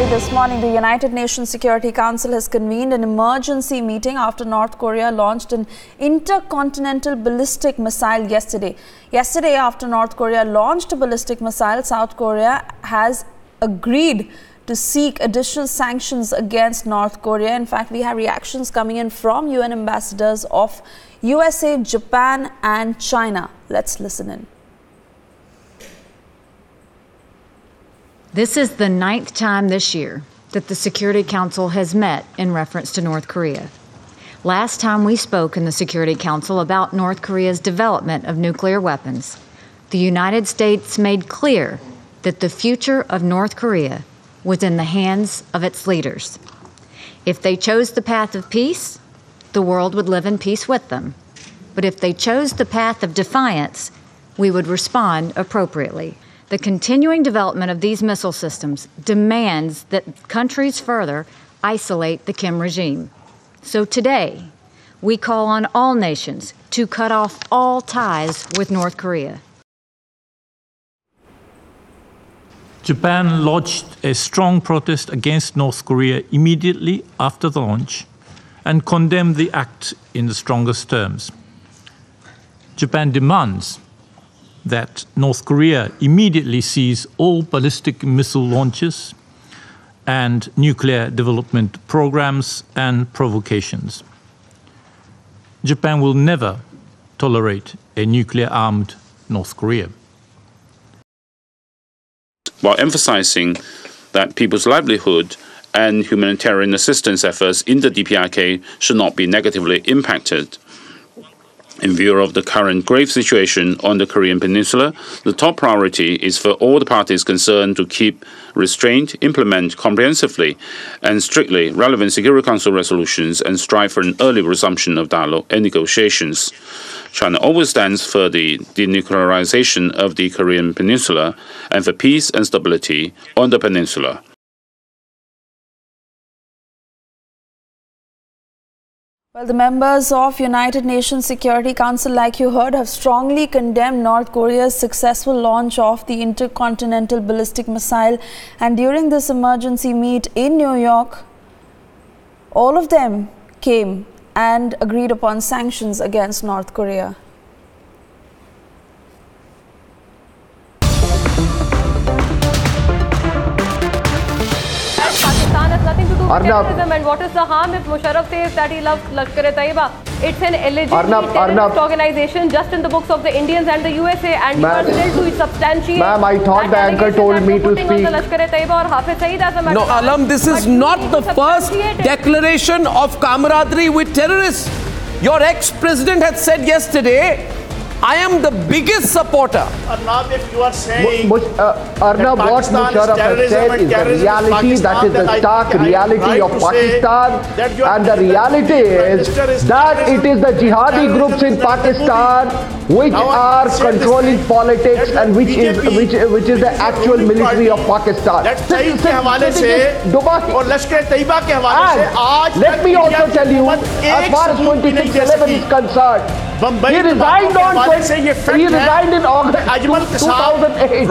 this morning, the United Nations Security Council has convened an emergency meeting after North Korea launched an intercontinental ballistic missile yesterday. Yesterday, after North Korea launched a ballistic missile, South Korea has agreed to seek additional sanctions against North Korea. In fact, we have reactions coming in from UN ambassadors of USA, Japan and China. Let's listen in. This is the 9th time this year that the Security Council has met in reference to North Korea. Last time we spoke in the Security Council about North Korea's development of nuclear weapons, the United States made clear that the future of North Korea was in the hands of its leaders. If they chose the path of peace, the world would live in peace with them. But if they chose the path of defiance, we would respond appropriately. The continuing development of these missile systems demands that countries further isolate the Kim regime. So today, we call on all nations to cut off all ties with North Korea. Japan lodged a strong protest against North Korea immediately after the launch and condemned the act in the strongest terms. Japan demands that North Korea immediately cease all ballistic missile launches and nuclear development programs and provocations. Japan will never tolerate a nuclear-armed North Korea. While emphasizing that people's livelihood and humanitarian assistance efforts in the DPRK should not be negatively impacted. In view of the current grave situation on the Korean Peninsula, the top priority is for all the parties concerned to keep restraint, implement comprehensively and strictly relevant Security Council resolutions, and strive for an early resumption of dialogue and negotiations. China always stands for the denuclearization of the Korean Peninsula and for peace and stability on the peninsula. Well, the members of United Nations Security Council, like you heard, have strongly condemned North Korea's successful launch of the intercontinental ballistic missile. And during this emergency meet in New York, all of them came and agreed upon sanctions against North Korea. Nothing to do with terrorism, and what is the harm if Musharraf says that he loves Lashkar-e-Taiba? It's an illegitimate terrorist organization just in the books of the Indians and the USA, and you are still to substantiate. Ma'am, I thought the anchor told me to speak. No, Alam, this is not the first declaration of camaraderie with terrorists. Your ex-president had said yesterday, I am the biggest supporter. Arnab, if you are saying Arnab, what Musharraf has said is the reality, that is the stark reality of Pakistan, and the reality is that it is the jihadi groups in Pakistan which are controlling politics and which is the actual military of Pakistan. Let me also tell you, as far as 2611 is concerned, he resigned in August 2008.